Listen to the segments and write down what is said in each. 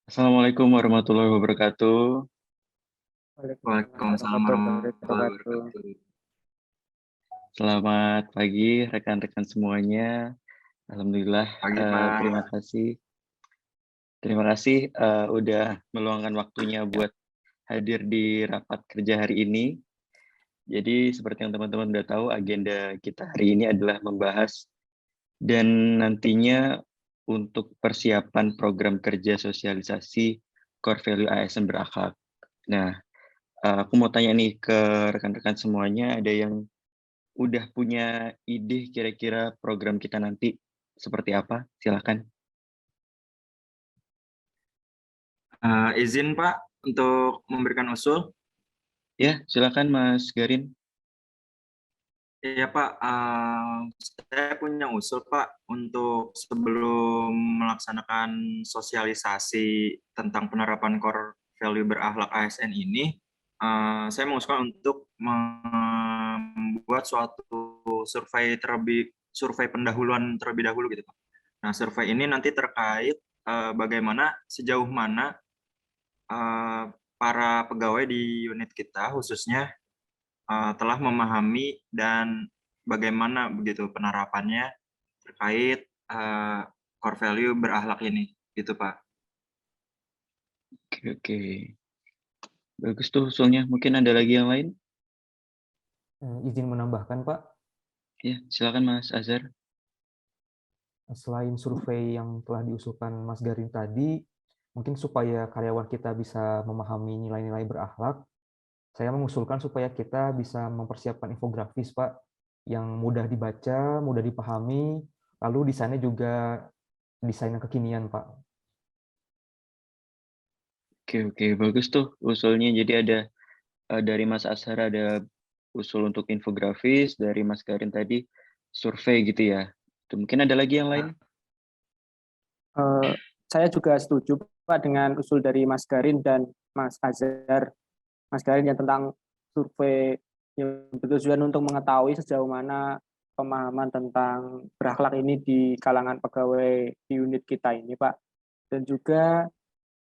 Assalamualaikum warahmatullahi wabarakatuh. Waalaikumsalam Waalaikumsalam warahmatullahi warahmatullahi wabarakatuh. wabarakatuh. Selamat pagi rekan-rekan semuanya. Alhamdulillah, Pagi, Pak. terima kasih, udah meluangkan waktunya buat hadir di rapat kerja hari ini. Jadi seperti yang teman-teman udah tahu, agenda kita hari ini adalah membahas dan nantinya untuk persiapan program kerja sosialisasi core value ASN berakhlak. Nah, aku mau tanya nih ke rekan-rekan semuanya, ada yang udah punya ide kira-kira program kita nanti seperti apa? Silakan. Izin Pak untuk memberikan usul. Ya, silakan Mas Garin. Iya Pak, saya punya usul Pak untuk sebelum melaksanakan sosialisasi tentang penerapan core value berakhlak ASN ini, saya mengusulkan untuk membuat suatu survei pendahuluan terlebih dahulu gitu Pak. Nah, survei ini nanti terkait bagaimana sejauh mana para pegawai di unit kita khususnya telah memahami dan bagaimana begitu penerapannya terkait core value berakhlak ini, gitu Pak. Oke, oke. Bagus tuh usulnya. Mungkin ada lagi yang lain? Izin menambahkan, Pak, Ya, silakan Mas Azhar. selain survei yang telah diusulkan Mas Garin tadi, mungkin supaya karyawan kita bisa memahami nilai-nilai berakhlak, saya mengusulkan supaya kita bisa mempersiapkan infografis, Pak, yang mudah dibaca, mudah dipahami, lalu desainnya juga desain yang kekinian, Pak. Oke, oke. Bagus tuh usulnya. Jadi ada dari Mas Azhar ada usul untuk infografis, dari Mas Garin tadi survei gitu ya. Tuh, mungkin ada lagi yang lain? Eh, saya juga setuju Pak dengan usul dari Mas Garin dan Mas Azhar. Mas Garin yang tentang survei yang bertujuan untuk mengetahui sejauh mana pemahaman tentang berakhlak ini di kalangan pegawai di unit kita ini Pak. Dan juga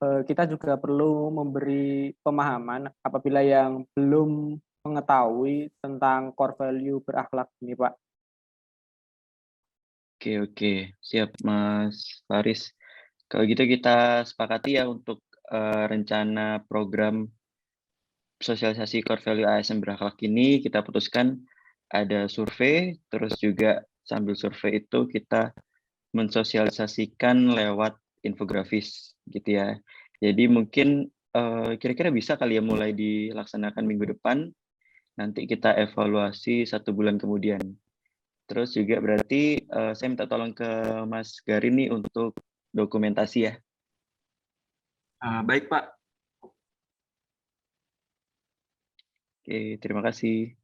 kita juga perlu memberi pemahaman apabila yang belum mengetahui tentang core value berakhlak ini Pak. Oke, oke. Siap Mas Faris. Kalau gitu kita sepakati ya untuk rencana program sosialisasi core value ASN berakhlak ini kita putuskan ada survei, terus juga sambil survei itu kita mensosialisasikan lewat infografis gitu ya. Jadi mungkin kira-kira bisa kali ya mulai dilaksanakan minggu depan, nanti kita evaluasi 1 bulan kemudian. Terus juga berarti saya minta tolong ke Mas Garin nih untuk dokumentasi ya. Baik Pak. Oke, terima kasih.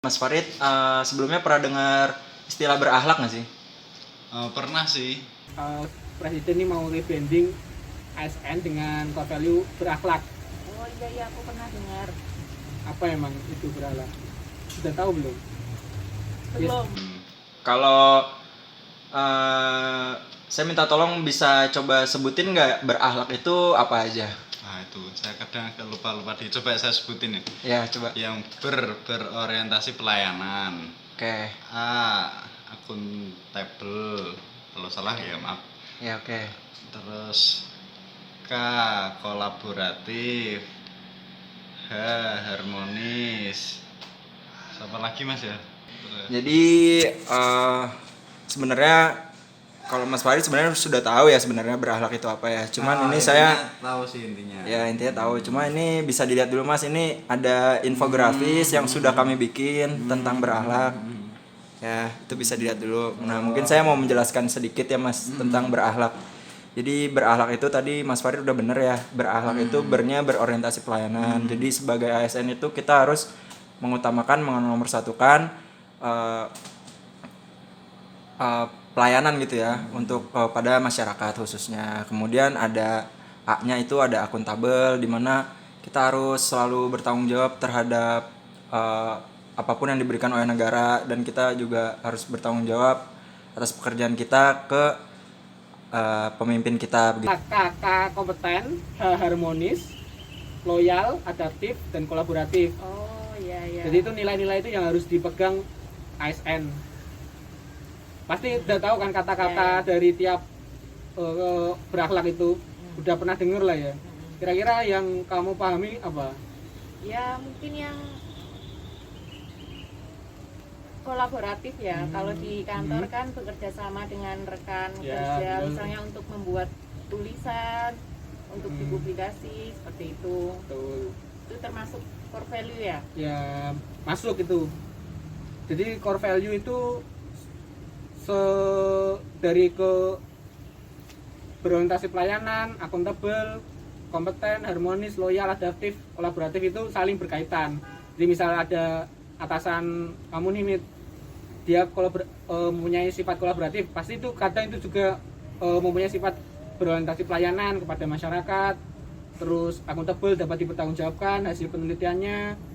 Mas Farid, sebelumnya pernah dengar istilah berakhlak nggak sih? Pernah sih. Presiden ini mau rebranding ASN dengan core value berakhlak. Oh iya, aku pernah dengar. Apa emang itu berakhlak? Sudah tahu belum? Belum. Kalau saya minta tolong bisa coba sebutin nggak berakhlak itu apa aja? Itu saya kadang agak lupa dicoba saya sebutin ya. Ya, coba. Yang berorientasi pelayanan. Oke. Akuntabel. Kalau salah ya maaf. Ya, oke. Terus K kolaboratif. H harmonis. Siapa lagi Mas ya? Jadi sebenarnya kalau Mas Farid sebenarnya sudah tahu ya sebenarnya berakhlak itu apa ya. Cuman ini intinya saya tahu sih intinya. ya intinya tahu. Cuma ini bisa dilihat dulu Mas, ini ada infografis yang sudah kami bikin tentang berakhlak. Ya, itu bisa dilihat dulu. Nah, mungkin saya mau menjelaskan sedikit ya Mas tentang berakhlak. Jadi berakhlak itu tadi Mas Farid udah bener ya. Berakhlak itu berorientasi pelayanan. Jadi sebagai ASN itu kita harus mengutamakan, menomorsatukan pelayanan gitu ya untuk pada masyarakat khususnya. Kemudian ada A-nya itu ada akuntabel, di mana kita harus selalu bertanggung jawab terhadap apapun yang diberikan oleh negara, dan kita juga harus bertanggung jawab atas pekerjaan kita ke pemimpin kita. Kakak kompeten, harmonis, loyal, adaptif, dan kolaboratif. Oh iya iya. Jadi itu nilai-nilai itu yang harus dipegang ASN. Pasti udah tahu kan kata-kata dari tiap berakhlak itu. Udah pernah denger lah ya. Kira-kira yang kamu pahami apa? Ya mungkin yang kolaboratif ya. Kalau di kantor kan bekerja sama dengan rekan Ya, kerja, betul. misalnya untuk membuat tulisan, untuk dipublikasi seperti itu. Betul. Itu termasuk core value ya. Ya masuk itu. Jadi core value itu dari ke berorientasi pelayanan, akuntabel, kompeten, harmonis, loyal, adaptif, kolaboratif itu saling berkaitan. Jadi misal ada atasan kamu nih, Mit, dia mempunyai sifat kolaboratif, pasti itu kadang itu juga mempunyai sifat berorientasi pelayanan kepada masyarakat. Terus akuntabel dapat dipertanggungjawabkan hasil penelitiannya.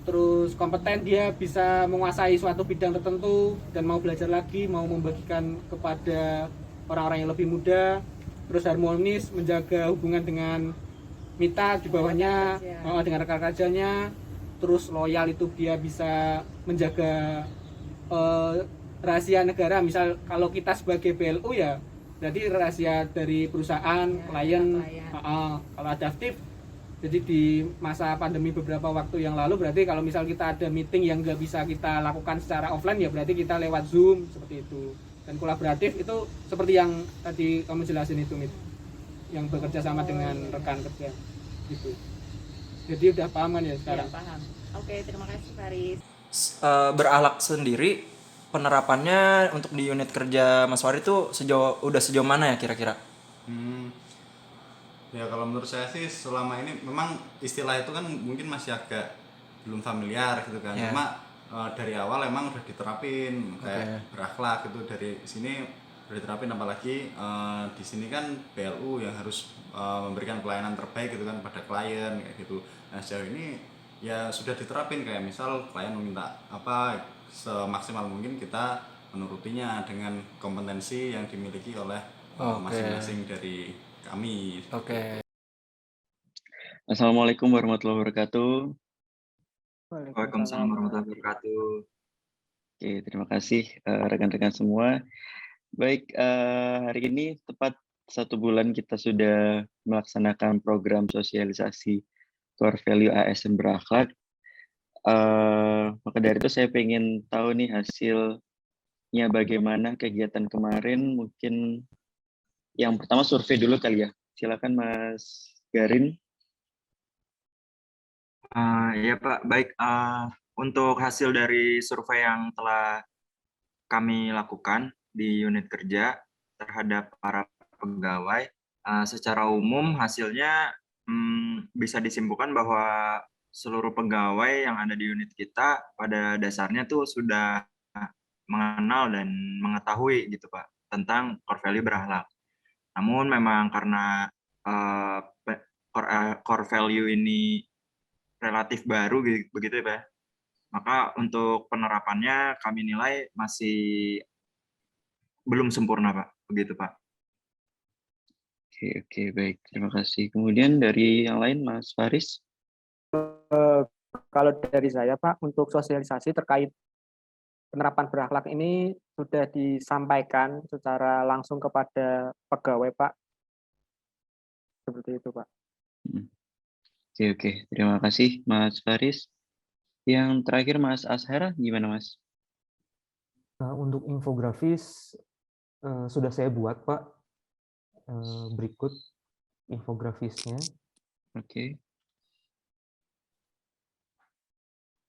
Terus kompeten, dia bisa menguasai suatu bidang tertentu dan mau belajar lagi, mau membagikan kepada orang-orang yang lebih muda. Terus harmonis, menjaga hubungan dengan mitra di bawahnya, dengan rekan kerjanya. Terus loyal itu dia bisa menjaga rahasia negara. Misal kalau kita sebagai BLU ya berarti rahasia dari perusahaan, klien. Kalau adaptif, jadi di masa pandemi beberapa waktu yang lalu, berarti kalau misal kita ada meeting yang nggak bisa kita lakukan secara offline, ya berarti kita lewat Zoom, seperti itu. Dan kolaboratif itu seperti yang tadi kamu jelasin itu, Mit, yang bekerja sama dengan rekan kerja gitu. Jadi udah paham kan ya sekarang? Ya, paham. Oke, terima kasih Faris. Berakhlak sendiri penerapannya untuk di unit kerja Mas Farid itu sejauh mana ya kira-kira? Ya kalau menurut saya sih selama ini memang istilah itu kan mungkin masih agak belum familiar gitu kan. Yeah. Cuma dari awal emang udah diterapin kayak berakhlak itu dari sini udah diterapin, apalagi di sini kan PLU yang harus memberikan pelayanan terbaik gitu kan pada klien kayak gitu. Nah sejauh ini ya sudah diterapin, kayak misal klien meminta apa, semaksimal mungkin kita menurutinya dengan kompetensi yang dimiliki oleh masing-masing dari kami. Oke. Assalamualaikum warahmatullahi wabarakatuh. Waalaikumsalam warahmatullahi wabarakatuh. Oke, terima kasih rekan-rekan semua. Baik, hari ini tepat 1 bulan kita sudah melaksanakan program sosialisasi core value ASN berakhlak. Maka dari itu saya pengen tahu nih hasilnya bagaimana kegiatan kemarin. Mungkin yang pertama survei dulu kali ya. Silakan Mas Garin. Ya Pak, baik. Untuk hasil dari survei yang telah kami lakukan di unit kerja terhadap para pegawai, secara umum hasilnya bisa disimpulkan bahwa seluruh pegawai yang ada di unit kita pada dasarnya tuh sudah mengenal dan mengetahui gitu Pak tentang core value berakhlak. Namun memang karena core value ini relatif baru begitu ya Pak, maka untuk penerapannya kami nilai masih belum sempurna Pak, begitu Pak. Oke, baik. Terima kasih. Kemudian dari yang lain, Mas Faris. Kalau dari saya Pak, untuk sosialisasi terkait penerapan berakhlak ini sudah disampaikan secara langsung kepada pegawai Pak. Seperti itu Pak. Oke. Terima kasih Mas Faris. Yang terakhir Mas Ashara, gimana Mas? Untuk infografis sudah saya buat, Pak. Berikut infografisnya. Oke.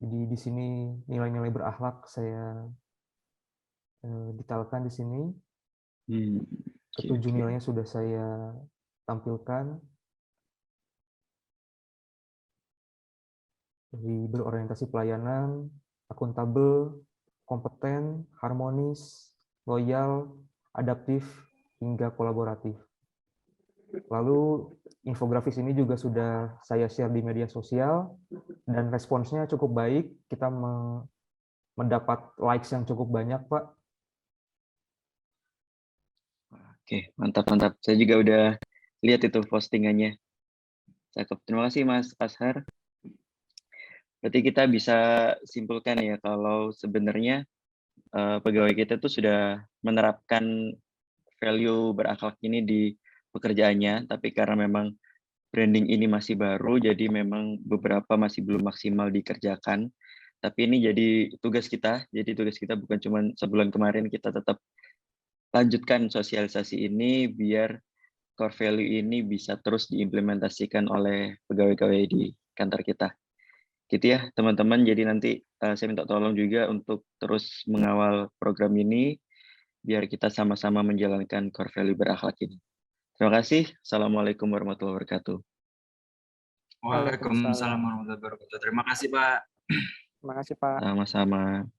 Jadi di sini nilai-nilai berakhlak saya detailkan di sini. Oke, Ketujuh oke. nilainya sudah saya tampilkan. Jadi berorientasi pelayanan, akuntabel, kompeten, harmonis, loyal, adaptif, hingga kolaboratif. Lalu infografis ini juga sudah saya share di media sosial dan responsnya cukup baik. Kita mendapat likes yang cukup banyak, Pak. Oke, mantap. Saya juga udah lihat itu postingannya. Cakep. Terima kasih Mas Ashar. Berarti kita bisa simpulkan ya kalau sebenarnya pegawai kita tuh sudah menerapkan value berakhlak ini di pekerjaannya, tapi karena memang branding ini masih baru, jadi memang beberapa masih belum maksimal dikerjakan. Tapi ini jadi tugas kita. Jadi tugas kita bukan cuma sebulan kemarin, kita tetap lanjutkan sosialisasi ini biar core value ini bisa terus diimplementasikan oleh pegawai-pegawai di kantor kita. Gitu ya teman-teman, jadi nanti saya minta tolong juga untuk terus mengawal program ini biar kita sama-sama menjalankan core value berakhlak ini. Terima kasih. Assalamualaikum warahmatullahi wabarakatuh. Waalaikumsalam warahmatullahi wabarakatuh. Terima kasih Pak. Terima kasih Pak. Sama-sama.